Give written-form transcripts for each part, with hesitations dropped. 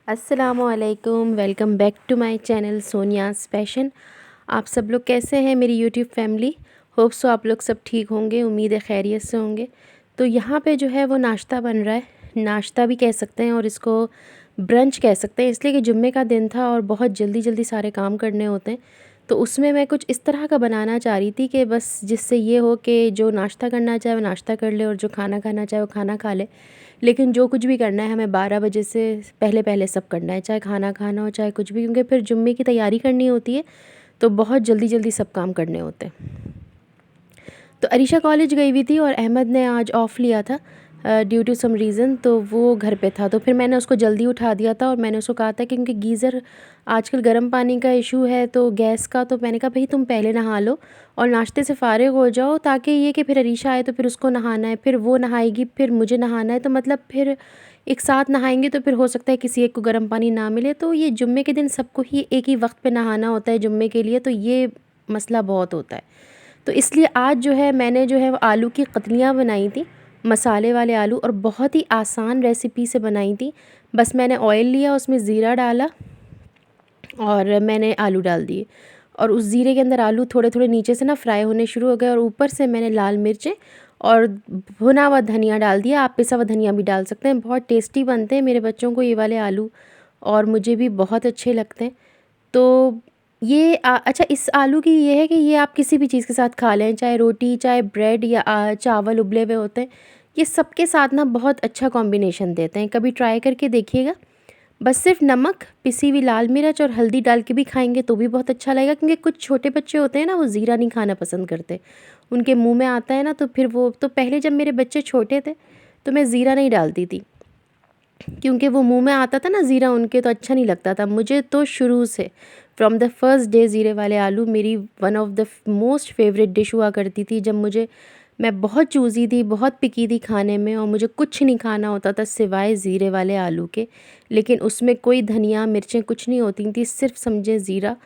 अस्सलामुअलैकुम, welcome back to my channel Sonia's fashion. आप सब लोग कैसे हैं मेरी यूट्यूब फैमिली? होप सो आप लोग सब ठीक होंगे, उम्मीद है खैरियत से होंगे। तो यहाँ पे जो है वो नाश्ता बन रहा है, नाश्ता भी कह सकते हैं और इसको ब्रंच कह सकते हैं, इसलिए कि जुम्मे का दिन था और बहुत जल्दी जल्दी सारे काम करने होते हैं। तो उसमें मैं कुछ इस तरह का बनाना चाह रही थी कि बस जिससे ये हो कि जो नाश्ता करना चाहे वो नाश्ता कर ले और जो खाना खाना चाहे वो खाना खा ले। लेकिन जो कुछ भी करना है हमें 12 बजे से पहले पहले सब करना है, चाहे खाना खाना हो चाहे कुछ भी, क्योंकि फिर जुम्मे की तैयारी करनी होती है तो बहुत जल्दी जल्दी सब काम करने होते हैं। तो अरीशा कॉलेज गई हुई थी और अहमद ने आज ऑफ़ लिया था ड्यू टू सम रीज़न, तो वो घर पे था। तो फिर मैंने उसको जल्दी उठा दिया था और मैंने उसको कहा था कि क्योंकि गीज़र आजकल गर्म पानी का इशू है तो गैस का, तो मैंने कहा भाई तुम पहले नहा लो और नाश्ते से फ़ारिग हो जाओ, ताकि ये कि फिर अरीशा आए तो फिर उसको नहाना है, फिर वो नहाएगी, फिर मुझे नहाना है, तो मतलब फिर एक साथ नहाएंगे तो फिर हो सकता है किसी एक को गर्म पानी ना मिले। तो ये जुम्मे के दिन सबको ही एक ही वक्त पे नहाना होता है जुम्मे के लिए, तो ये मसला बहुत होता है। तो इसलिए आज जो है मैंने जो है वो आलू की कतलियाँ बनाई थी, मसाले वाले आलू, और बहुत ही आसान रेसिपी से बनाई थी। बस मैंने ऑयल लिया, उसमें ज़ीरा डाला और मैंने आलू डाल दिए, और उस ज़ीरे के अंदर आलू थोड़े थोड़े नीचे से ना फ्राई होने शुरू हो गए, और ऊपर से मैंने लाल मिर्चें और भुना हुआ धनिया डाल दिया। आप पिसा हुआ धनिया भी डाल सकते हैं, बहुत टेस्टी बनते हैं। मेरे बच्चों को ये वाले आलू और मुझे भी बहुत अच्छे लगते हैं। तो ये अच्छा, इस आलू की ये है कि ये आप किसी भी चीज़ के साथ खा लें, चाहे रोटी, चाहे ब्रेड या चावल उबले हुए होते हैं, ये सबके साथ ना बहुत अच्छा कॉम्बिनेशन देते हैं। कभी ट्राई करके देखिएगा। बस सिर्फ नमक, पिसी हुई लाल मिर्च और हल्दी डाल के भी खाएंगे तो भी बहुत अच्छा लगेगा, क्योंकि कुछ छोटे बच्चे होते हैं ना, वो ज़ीरा नहीं खाना पसंद करते, उनके मुंह में आता है ना, तो फिर वो, तो पहले जब मेरे बच्चे छोटे थे तो मैं ज़ीरा नहीं डालती थी, क्योंकि वो मुंह में आता था ना ज़ीरा उनके, तो अच्छा नहीं लगता था मुझे। तो शुरू से फ्रॉम द फर्स्ट डे ज़ीरे वाले आलू मेरी one of the most favourite dish हुआ करती थी। जब मैं बहुत चूज़ी थी, बहुत पिकी थी खाने में, और मुझे कुछ नहीं खाना होता था सिवाय ज़ीरे वाले आलू के। लेकिन उसमें कोई धनिया मिर्चें कुछ नहीं होती थी, सिर्फ समझे ज़ीरा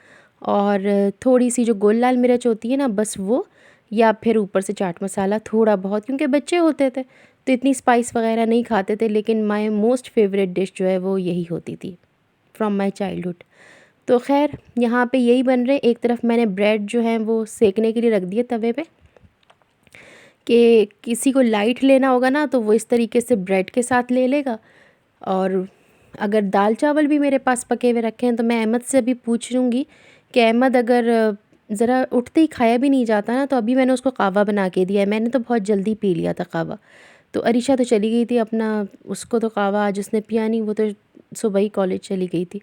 और थोड़ी सी जो गोल लाल मिर्च होती है ना, बस वो, या फिर ऊपर से चाट मसाला थोड़ा बहुत, क्योंकि बच्चे होते थे तो इतनी स्पाइस वगैरह नहीं खाते थे। लेकिन माय मोस्ट फेवरेट डिश जो है वो यही होती थी फ्रॉम माय चाइल्डहुड। तो खैर यहाँ पे यही बन रहे। एक तरफ मैंने ब्रेड जो है वो सेकने के लिए रख दिए तवे पे, कि किसी को लाइट लेना होगा ना तो वो इस तरीके से ब्रेड के साथ ले लेगा। और अगर दाल चावल भी मेरे पास पके हुए रखे हैं तो मैं अहमद से अभी पूछ लूँगी कि अहमद अगर ज़रा उठते ही खाया भी नहीं जाता ना, तो अभी मैंने उसको कहवा बना के दिया है। मैंने तो बहुत जल्दी पी लिया था कहवा। तो अरीशा तो चली गई थी अपना, उसको तो कहवा आज उसने पिया नहीं, वो तो सुबह ही कॉलेज चली गई थी।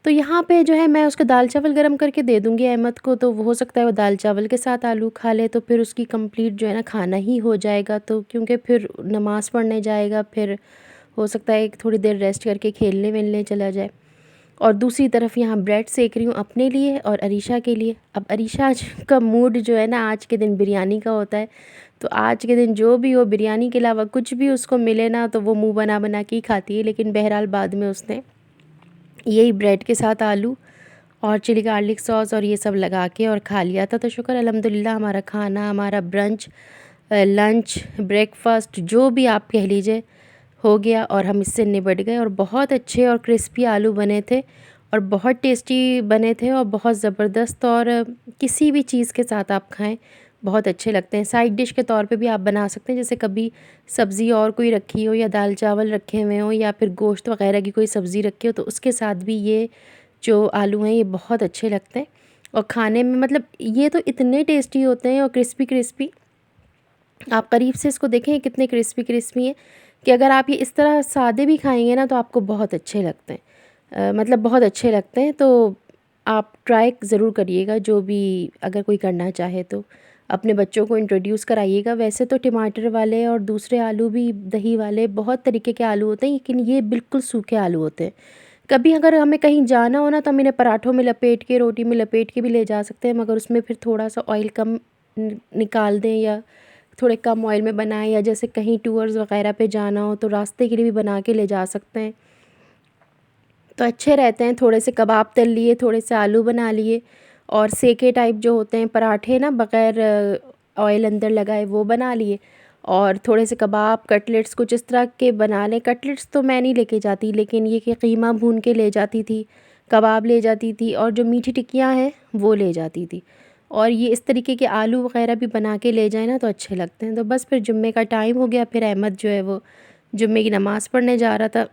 तो यहाँ पे जो है मैं उसको दाल चावल गरम करके दे दूँगी अहमद को, तो वो हो सकता है वो दाल चावल के साथ आलू खा ले, तो फिर उसकी कंप्लीट जो है ना खाना ही हो जाएगा। तो क्योंकि फिर नमाज़ पढ़ने जाएगा, फिर हो सकता है एक थोड़ी देर रेस्ट करके खेलने वेलने चला जाए। और दूसरी तरफ यहाँ ब्रेड सेक रही हूँ अपने लिए और अरीशा के लिए। अब अरीशा आज का मूड जो है ना, आज के दिन बिरयानी का होता है, तो आज के दिन जो भी हो, बिरयानी के अलावा कुछ भी उसको मिले ना तो वो मुंह बना बना के ही खाती है। लेकिन बहरहाल बाद में उसने यही ब्रेड के साथ आलू और चिली गार्लिक सॉस और ये सब लगा के और खा लिया था। तो शुक्र अल्हम्दुलिल्लाह, हमारा खाना, हमारा ब्रंच, लंच, ब्रेकफास्ट जो भी आप कह लीजिए, हो गया और हम इससे निपट गए। और बहुत अच्छे और क्रिस्पी आलू बने थे और बहुत टेस्टी बने थे और बहुत ज़बरदस्त, और किसी भी चीज़ के साथ आप खाएं बहुत अच्छे लगते हैं। साइड डिश के तौर पे भी आप बना सकते हैं, जैसे कभी सब्ज़ी और कोई रखी हो या दाल चावल रखे हुए हों या फिर गोश्त वगैरह की कोई सब्ज़ी रखी हो, तो उसके साथ भी ये जो आलू हैं ये बहुत अच्छे लगते हैं। और खाने में मतलब ये तो इतने टेस्टी होते हैं और क्रिस्पी क्रिस्पी, आप करीब से इसको देखें ये कितने क्रिस्पी क्रिस्पी हैं, कि अगर आप ये इस तरह सादे भी खाएंगे ना तो आपको बहुत अच्छे लगते हैं। मतलब बहुत अच्छे लगते हैं। तो आप ट्राई ज़रूर करिएगा, जो भी अगर कोई करना चाहे तो अपने बच्चों को इंट्रोड्यूस कराइएगा। वैसे तो टमाटर वाले और दूसरे आलू भी, दही वाले, बहुत तरीके के आलू होते हैं, लेकिन ये बिल्कुल सूखे आलू होते हैं। कभी अगर हमें कहीं जाना हो ना तो हम इन्हें पराठों में लपेट के, रोटी में लपेट के भी ले जा सकते हैं, मगर उसमें फिर थोड़ा सा ऑयल कम निकाल दें या थोड़े कम ऑयल में बनाएं, या जैसे कहीं टूर्स वगैरह पे जाना हो तो रास्ते के लिए भी बना के ले जा सकते हैं, तो अच्छे रहते हैं। थोड़े से कबाब तल लिए, थोड़े से आलू बना लिए, और सेके टाइप जो होते हैं पराठे ना, बग़ैर ऑयल अंदर लगाए, वो बना लिए। और थोड़े से कबाब, कटलेट्स कुछ इस तरह के बना लें। कटलेट्स तो मैं नहीं लेके जाती, लेकिन ये कि कीमा भून के ले जाती थी, कबाब ले जाती थी, और जो मीठी टिक्कियाँ हैं वो ले जाती थी। और ये इस तरीके के आलू वग़ैरह भी बना के ले जाएँ ना तो अच्छे लगते हैं। तो बस फिर जुम्मे का टाइम हो गया, फिर अहमद जो है वो जुम्मे की नमाज़ पढ़ने जा रहा था।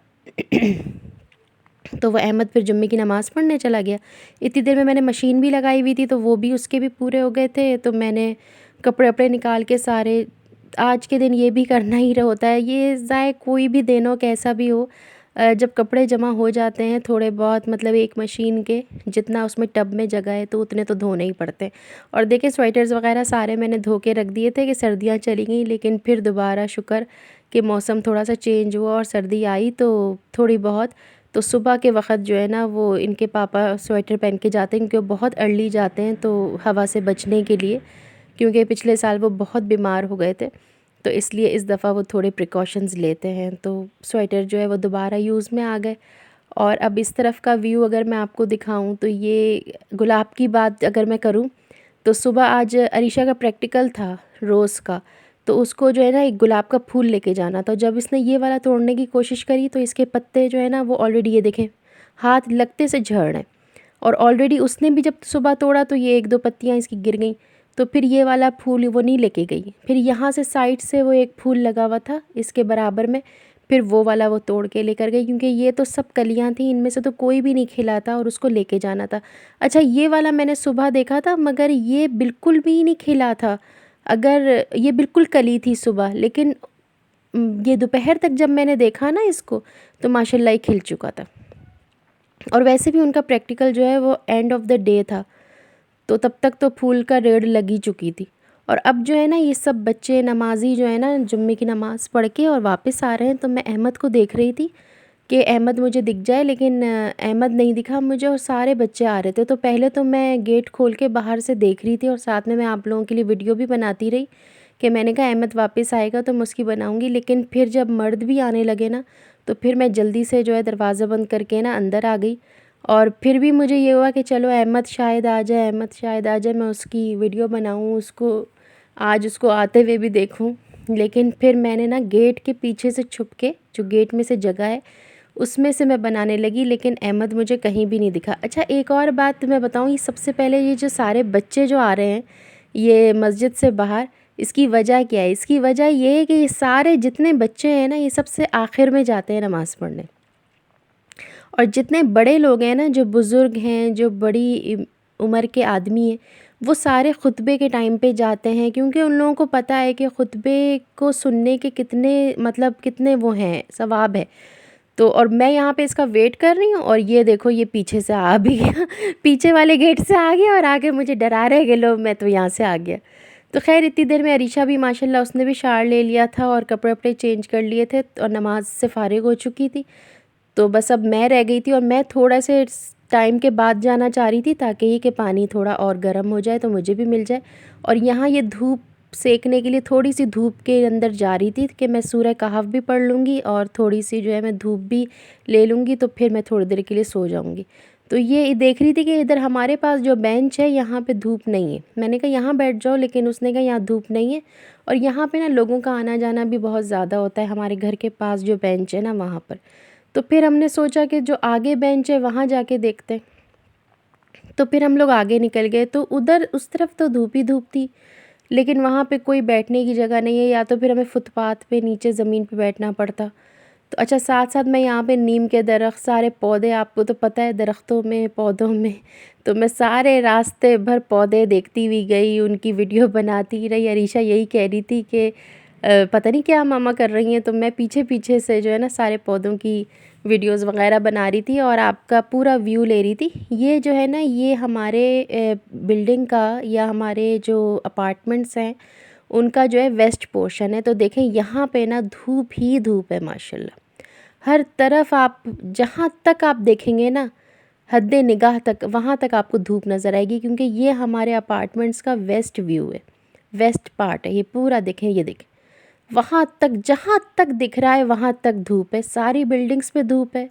तो वो अहमद फिर जुम्मे की नमाज़ पढ़ने चला गया। इतनी देर में मैंने मशीन भी लगाई हुई थी, तो वो भी उसके भी पूरे हो गए थे। तो मैंने कपड़े वपड़े निकाल के सारे, आज के दिन ये भी करना ही होता है, ये ज़ाए कोई भी दिन हो कैसा भी हो, जब कपड़े जमा हो जाते हैं थोड़े बहुत, मतलब एक मशीन के जितना उसमें टब में जगह है तो उतने तो धोने ही पड़ते हैं। और देखिए स्वेटर्स वगैरह सारे मैंने धो के रख दिए थे कि सर्दियाँ चली गई, लेकिन फिर दोबारा शुक्र कि मौसम थोड़ा सा चेंज हुआ और सर्दी आई तो थोड़ी बहुत। तो सुबह के वक़्त जो है ना वो इनके पापा स्वेटर पहन के जाते हैं, क्योंकि वो बहुत अर्ली जाते हैं तो हवा से बचने के लिए, क्योंकि पिछले साल वो बहुत बीमार हो गए थे, तो इसलिए इस दफ़ा वो थोड़े प्रिकॉशंस लेते हैं। तो स्वेटर जो है वो दोबारा यूज़ में आ गए। और अब इस तरफ का व्यू अगर मैं आपको दिखाऊं तो ये गुलाब की बात अगर मैं करूं तो सुबह आज अरीशा का प्रैक्टिकल था रोज़ का, तो उसको जो है ना एक गुलाब का फूल लेके जाना था। जब इसने ये वाला तोड़ने की कोशिश करी तो इसके पत्ते जो है ना वो ऑलरेडी ये देखें हाथ लगते से झड़ रहे हैं। और ऑलरेडी उसने भी जब सुबह तोड़ा तो ये एक दो पत्तियाँ इसकी गिर गई, तो फिर ये वाला फूल वो नहीं लेके गई। फिर यहाँ से साइड से वो एक फूल लगा हुआ था इसके बराबर में, फिर वो वाला वो तोड़ के लेकर गई, क्योंकि ये तो सब कलियाँ थी, इनमें से तो कोई भी नहीं खिला था और उसको लेके जाना था। अच्छा ये वाला मैंने सुबह देखा था, मगर ये बिल्कुल भी नहीं खिला था, अगर ये बिल्कुल कली थी सुबह, लेकिन ये दोपहर तक जब मैंने देखा ना इसको तो माशाल्लाह ही खिल चुका था। और वैसे भी उनका प्रैक्टिकल जो है वो एंड ऑफ द डे था, तो तब तक तो फूल का रेड़ लगी चुकी थी। और अब जो है ना ये सब बच्चे नमाजी जो है ना जुम्मे की नमाज़ पढ़ के और वापस आ रहे हैं, तो मैं अहमद को देख रही थी कि अहमद मुझे दिख जाए, लेकिन अहमद नहीं दिखा मुझे और सारे बच्चे आ रहे थे। तो पहले तो मैं गेट खोल के बाहर से देख रही थी और साथ में मैं आप लोगों के लिए वीडियो भी बनाती रही कि मैंने कहा अहमद वापस आएगा तो मैं उसकी बनाऊँगी। लेकिन फिर जब मर्द भी आने लगे ना तो फिर मैं जल्दी से जो है दरवाज़ा बंद करके ना अंदर आ गई। और फिर भी मुझे ये हुआ कि चलो अहमद शायद आ जाए, अहमद शायद आ जाए, मैं उसकी वीडियो बनाऊँ, उसको आज उसको आते हुए भी देखूँ। लेकिन फिर मैंने ना गेट के पीछे से छुप के, जो गेट में से जगह है उसमें से मैं बनाने लगी, लेकिन अहमद मुझे कहीं भी नहीं दिखा। अच्छा एक और बात मैं बताऊँ, ये सबसे पहले ये जो सारे बच्चे जो आ रहे हैं ये मस्जिद से बाहर, इसकी वजह क्या है? इसकी वजह ये है कि ये सारे जितने बच्चे हैं ना ये सबसे आखिर में जाते हैं नमाज़ पढ़ने, और जितने बड़े लोग हैं ना, जो बुज़ुर्ग हैं, जो बड़ी उम्र के आदमी हैं, वो सारे खुतबे के टाइम पे जाते हैं, क्योंकि उन लोगों को पता है कि खुतबे को सुनने के कितने मतलब कितने वो हैं सवाब है। तो और मैं यहाँ पे इसका वेट कर रही हूँ और ये देखो ये पीछे से आ भी गया पीछे वाले गेट से आ गया और आगे मुझे डरा रहे कि लो मैं तो यहाँ से आ गया। तो खैर इतनी देर में अरीशा भी माशाल्लाह उसने भी शार ले लिया था और कपड़े वपड़े चेंज कर लिए थे और नमाज से फ़ारिग हो चुकी थी। तो बस अब मैं रह गई थी और मैं थोड़ा से टाइम के बाद जाना चाह रही थी, ताकि ये कि पानी थोड़ा और गर्म हो जाए तो मुझे भी मिल जाए। और यहाँ ये धूप सेकने के लिए थोड़ी सी धूप के अंदर जा रही थी कि मैं सूरह कहफ भी पढ़ लूँगी और थोड़ी सी जो है मैं धूप भी ले लूँगी, तो फिर मैं थोड़ी देर के लिए सो जाऊँगी। तो ये देख रही थी कि इधर हमारे पास जो बेंच है यहाँ पे धूप नहीं है। मैंने कहा यहाँ बैठ जाओ, लेकिन उसने कहा यहाँ धूप नहीं है। और यहाँ पे ना लोगों का आना जाना भी बहुत ज़्यादा होता है, हमारे घर के पास जो बेंच है ना वहाँ पर। तो फिर हमने सोचा कि जो आगे बेंच है वहाँ जाके देखते हैं। तो फिर हम लोग आगे निकल गए, तो उधर उस तरफ तो धूप ही धूप थी, लेकिन वहाँ पे कोई बैठने की जगह नहीं है, या तो फिर हमें फुटपाथ पे नीचे ज़मीन पे बैठना पड़ता। तो अच्छा साथ साथ मैं यहाँ पे नीम के दरख्त, सारे पौधे, आपको तो पता है दरख्तों में पौधों में, तो मैं सारे रास्ते भर पौधे देखती हुई गई, उनकी वीडियो बनाती रही। अरीशा यही कह रही थी कि पता नहीं क्या मामा कर रही हैं, तो मैं पीछे पीछे से जो है ना सारे पौधों की वीडियोस वगैरह बना रही थी और आपका पूरा व्यू ले रही थी। ये जो है ना ये हमारे बिल्डिंग का या हमारे जो अपार्टमेंट्स हैं उनका जो है वेस्ट पोर्शन है। तो देखें यहाँ पे ना धूप ही धूप है माशाल्लाह, हर तरफ आप जहाँ तक आप देखेंगे ना हद निगाह तक वहाँ तक आपको धूप नज़र आएगी, क्योंकि ये हमारे अपार्टमेंट्स का वेस्ट व्यू है, वेस्ट पार्ट है ये पूरा। देखें ये देखें वहाँ तक, जहाँ तक दिख रहा है वहाँ तक धूप है, सारी बिल्डिंग्स पे धूप है,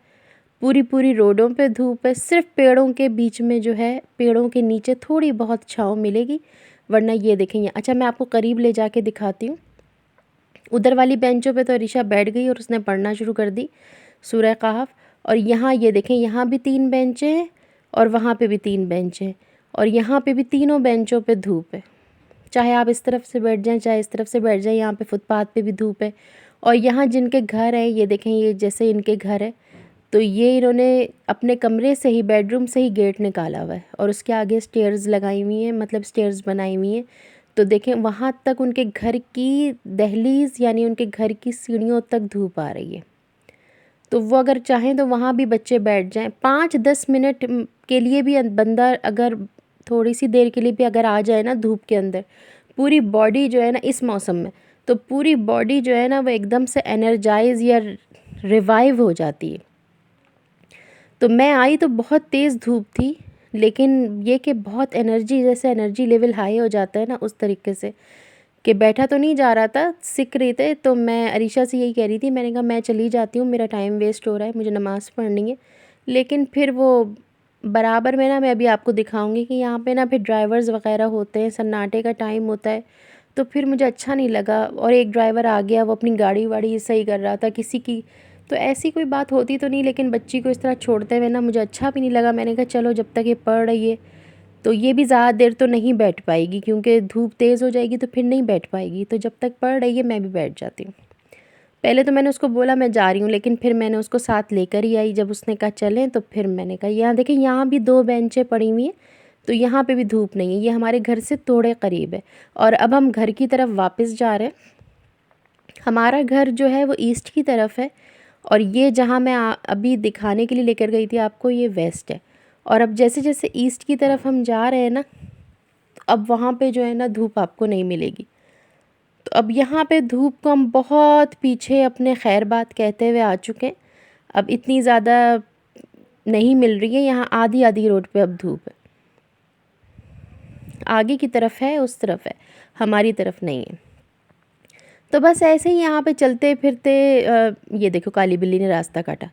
पूरी पूरी रोडों पे धूप है। सिर्फ पेड़ों के बीच में जो है, पेड़ों के नीचे थोड़ी बहुत छाँव मिलेगी, वरना ये देखेंगे। अच्छा मैं आपको करीब ले जाके दिखाती हूँ उधर वाली बेंचों पे तो अरीशा बैठ गई और उसने पढ़ना शुरू कर दी सूरह कहफ। और यहाँ ये देखें, यहाँ भी 3 बेंचें हैं और वहाँ पे भी 3 बेंचें हैं, और यहाँ पे भी तीनों बेंचों पे धूप है। चाहे आप इस तरफ से बैठ जाएं चाहे इस तरफ से बैठ जाएं, यहाँ पे फुटपाथ पे भी धूप है। और यहाँ जिनके घर हैं, ये देखें, ये जैसे इनके घर है, तो ये इन्होंने अपने कमरे से ही, बेडरूम से ही गेट निकाला हुआ है और उसके आगे स्टेयर्स लगाई हुई हैं, मतलब स्टेयर्स बनाई हुई हैं। तो देखें, वहाँ तक उनके घर की दहलीज़ यानी उनके घर की सीढ़ियों तक धूप आ रही है। तो वो अगर चाहें तो वहाँ भी बच्चे बैठ जाएं 5-10 मिनट के लिए भी। बंदा अगर थोड़ी सी देर के लिए भी अगर आ जाए ना धूप के अंदर, पूरी बॉडी जो है ना इस मौसम में, तो पूरी बॉडी जो है ना वो एकदम से एनर्जाइज या रिवाइव हो जाती है। तो मैं आई तो बहुत तेज़ धूप थी, लेकिन ये कि बहुत एनर्जी, जैसे एनर्जी लेवल हाई हो जाता है ना, उस तरीके से कि बैठा तो नहीं जा रहा था, सिक रहे थे। तो मैं अरीशा से यही कह रही थी, मैंने कहा मैं चली जाती हूँ, मेरा टाइम वेस्ट हो रहा है, मुझे नमाज़ पढ़नी है। लेकिन फिर वो बराबर में ना, मैं अभी आपको दिखाऊंगी कि यहाँ पे ना फिर ड्राइवर्स वगैरह होते हैं, सन्नाटे का टाइम होता है, तो फिर मुझे अच्छा नहीं लगा। और एक ड्राइवर आ गया, वो अपनी गाड़ी वाड़ी सही कर रहा था किसी की, तो ऐसी कोई बात होती तो नहीं, लेकिन बच्ची को इस तरह छोड़ते हुए ना मुझे अच्छा भी नहीं लगा। मैंने कहा चलो, जब तक ये पढ़ रही है तो ये भी ज़्यादा देर तो नहीं बैठ पाएगी, क्योंकि धूप तेज़ हो जाएगी तो फिर नहीं बैठ पाएगी। तो जब तक पढ़ रही है मैं भी बैठ जाती हूँ। पहले तो मैंने उसको बोला मैं जा रही हूँ, लेकिन फिर मैंने उसको साथ लेकर ही आई। जब उसने कहा चलें, तो फिर मैंने कहा यहाँ देखें, यहाँ भी 2 बेंचें पड़ी हुई हैं, तो यहाँ पे भी धूप नहीं है। ये हमारे घर से थोड़े करीब है। और अब हम घर की तरफ वापस जा रहे हैं। हमारा घर जो है वो ईस्ट की तरफ है, और ये जहाँ मैं अभी दिखाने के लिए लेकर गई थी आपको, ये वेस्ट है। और अब जैसे जैसे ईस्ट की तरफ हम जा रहे हैं ना, तो अब वहाँ पे जो है ना धूप आपको नहीं मिलेगी। तो अब यहाँ पे धूप को हम बहुत पीछे अपने खैरबाद कहते हुए आ चुके हैं। अब इतनी ज़्यादा नहीं मिल रही है, यहाँ आधी आधी रोड पे अब धूप है। आगे की तरफ है, उस तरफ है, हमारी तरफ नहीं है। तो बस ऐसे ही यहाँ पे चलते फिरते ये देखो काली बिल्ली ने रास्ता काटा।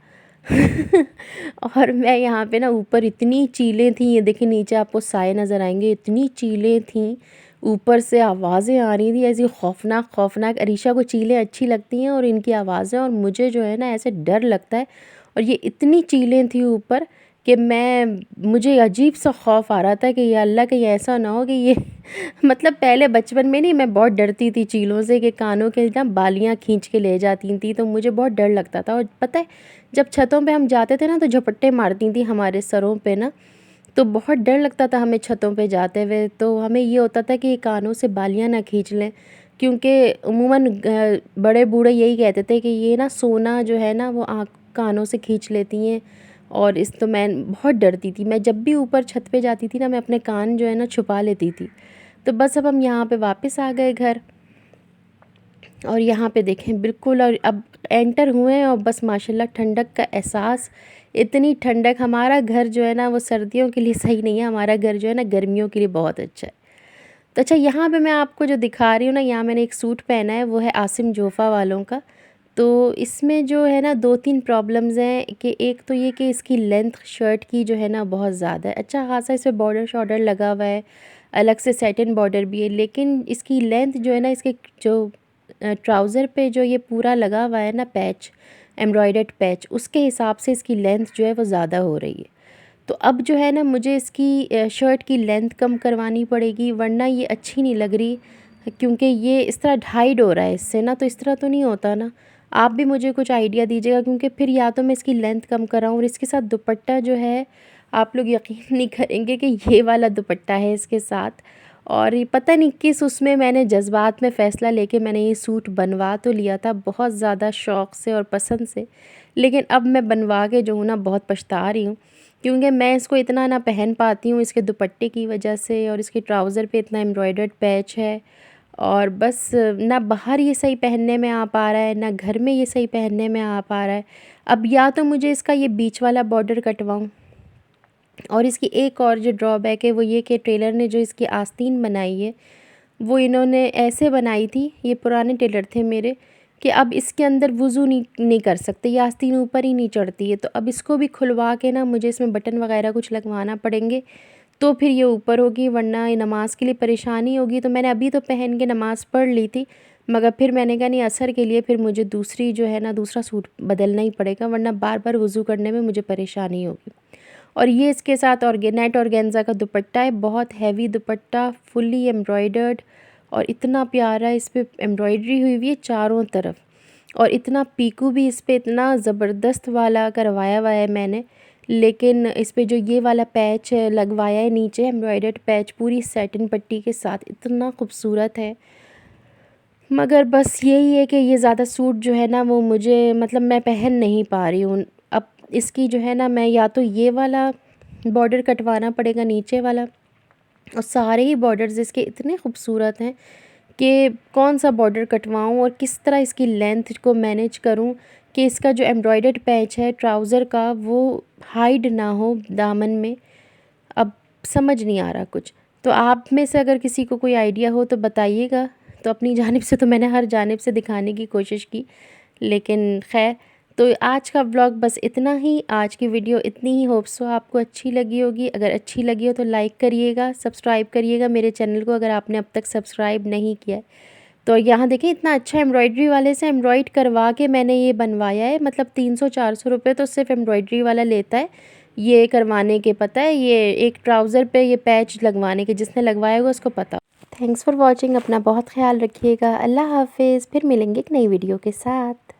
और मैं यहाँ पे ना, ऊपर इतनी चीलें थी, ये देखिए नीचे आपको साए नज़र आएंगे, इतनी चीलें थी, ऊपर से आवाज़ें आ रही थी ऐसी खौफनाक खौफनाक। अरीशा को चीलें अच्छी लगती हैं और इनकी आवाज़ें, और मुझे जो है ना ऐसे डर लगता है। और ये इतनी चीलें थी ऊपर कि मुझे अजीब सा खौफ आ रहा था कि या अल्लाह कहीं ऐसा ना हो कि ये मतलब पहले बचपन में नहीं, मैं बहुत डरती थी चीलों से कि कानों के ना बालियाँ खींच के ले जाती थी, तो मुझे बहुत डर लगता था। और पता है, जब छतों पे हम जाते थे ना तो झपट्टे मारती थी हमारे सरों पे ना, तो बहुत डर लगता था हमें छतों पे जाते हुए। तो हमें ये होता था कि कानों से बालियाँ ना खींच लें, क्योंकि उमूमन बड़े बूढ़े यही कहते थे कि ये ना सोना जो है ना वो कानों से खींच लेती हैं। और तो मैं बहुत डरती थी। मैं जब भी ऊपर छत पे जाती थी ना, मैं अपने कान जो है ना छुपा लेती थी। तो बस अब हम यहाँ पे वापस आ गए घर, और यहाँ पे देखें बिल्कुल, और अब एंटर हुए हैं और बस माशाल्लाह ठंडक का एहसास, इतनी ठंडक। हमारा घर जो है ना वो सर्दियों के लिए सही नहीं है, हमारा घर जो है ना गर्मियों के लिए बहुत अच्छा है। तो अच्छा, यहाँ पे मैं आपको जो दिखा रही हूँ ना, यहाँ मैंने एक सूट पहना है, वो है आसिम जोफ़ा वालों का। तो इसमें जो है ना 2-3 प्रॉब्लम्स हैं कि एक तो ये कि इसकी लेंथ शर्ट की जो है ना बहुत ज़्यादा है। अच्छा खासा इसमें बॉर्डर शॉर्डर लगा हुआ है, अलग से सैटिन बॉर्डर भी है, लेकिन इसकी लेंथ जो है ना, इसके जो ट्राउज़र पे जो ये पूरा लगा हुआ है ना पैच, एम्ब्रॉयडर्ड पैच, उसके हिसाब से इसकी लेंथ जो है वो ज़्यादा हो रही है। तो अब जो है ना मुझे इसकी शर्ट की लेंथ कम करवानी पड़ेगी, वरना ये अच्छी नहीं लग रही, क्योंकि ये इस तरह हाइड हो रहा है इससे ना, तो इस तरह तो नहीं होता ना। आप भी मुझे कुछ आइडिया दीजिएगा, क्योंकि फिर या तो मैं इसकी लेंथ कम कराऊँ, और इसके साथ दुपट्टा जो है, आप लोग यकीन नहीं करेंगे कि ये वाला दुपट्टा है इसके साथ। और ये पता नहीं किस उसमें मैंने जज्बात में फ़ैसला लेके मैंने ये सूट बनवा तो लिया था बहुत ज़्यादा शौक़ से और पसंद से, लेकिन अब मैं बनवा के जो हूँ ना बहुत पछता रही हूँ, क्योंकि मैं इसको इतना ना पहन पाती हूँ इसके दुपट्टे की वजह से, और इसके ट्राउज़र पे इतना एम्ब्रॉयडर्ड पैच है। और बस ना बाहर ये सही पहनने में आ पा रहा है, ना घर में ये सही पहनने में आ पा रहा है। अब या तो मुझे इसका ये बीच वाला बॉर्डर कटवाऊँ, और इसकी एक और जो ड्रॉबैक है वो ये कि टेलर ने जो इसकी आस्तीन बनाई है, वो इन्होंने ऐसे बनाई थी, ये पुराने टेलर थे मेरे, कि अब इसके अंदर वज़ू नहीं कर सकते, ये आस्तीन ऊपर ही नहीं चढ़ती है। तो अब इसको भी खुलवा के ना मुझे इसमें बटन वगैरह कुछ लगवाना पड़ेंगे, तो फिर ये ऊपर होगी, वरना ये नमाज़ के लिए परेशानी होगी। तो मैंने अभी तो पहन के नमाज़ पढ़ ली थी, मगर फिर मैंने कहा नहीं, असर के लिए फिर मुझे दूसरी जो है ना दूसरा सूट बदलना ही पड़ेगा, वरना बार बार वज़ू करने में मुझे परेशानी होगी। और ये इसके साथ नेट ऑर्गेन्जा का दुपट्टा है, बहुत हैवी दुपट्टा, फुल्ली एम्ब्रॉयडर्ड, और इतना प्यारा इस पर एम्ब्रॉयडरी हुई हुई है चारों तरफ, और इतना पीकू भी इस पर इतना ज़बरदस्त वाला करवाया हुआ है मैंने। लेकिन इस पे जो ये वाला पैच लगवाया है नीचे, एम्ब्रॉयडर्ड पैच पूरी सैटिन पट्टी के साथ, इतना खूबसूरत है। मगर बस यही है कि ये ज़्यादा सूट जो है ना वो मुझे मतलब मैं पहन नहीं पा रही हूँ। अब इसकी जो है ना मैं या तो ये वाला बॉर्डर कटवाना पड़ेगा नीचे वाला, और सारे ही बॉर्डर्स इसके इतने खूबसूरत हैं कि कौन सा बॉर्डर कटवाऊँ और किस तरह इसकी लेंथ को मैनेज करूँ कि इसका जो एम्ब्रॉयडर्ड पैच है ट्राउज़र का वो हाइड ना हो दामन में। अब समझ नहीं आ रहा कुछ। तो आप में से अगर किसी को कोई आइडिया हो तो बताइएगा। तो अपनी जानिब से तो मैंने हर जानिब से दिखाने की कोशिश की, लेकिन ख़ैर। तो आज का व्लॉग बस इतना ही, आज की वीडियो इतनी ही। होप सो आपको अच्छी लगी होगी। अगर अच्छी लगी हो तो लाइक करिएगा, सब्सक्राइब करिएगा मेरे चैनल को अगर आपने अब तक सब्सक्राइब नहीं किया है। तो यहाँ देखिए इतना अच्छा एम्ब्रॉयडरी वाले से एम्ब्रॉयड करवा के मैंने ये बनवाया है, मतलब 300-400 रुपये तो सिर्फ एम्ब्रॉयडरी वाला लेता है ये करवाने के। पता है, ये एक ट्राउज़र पे ये पैच लगवाने के, जिसने लगवाया होगा उसको पता। Thanks for watching. अपना बहुत ख्याल रखिएगा। अल्लाह हाफिज़। फिर मिलेंगे एक नई वीडियो के साथ।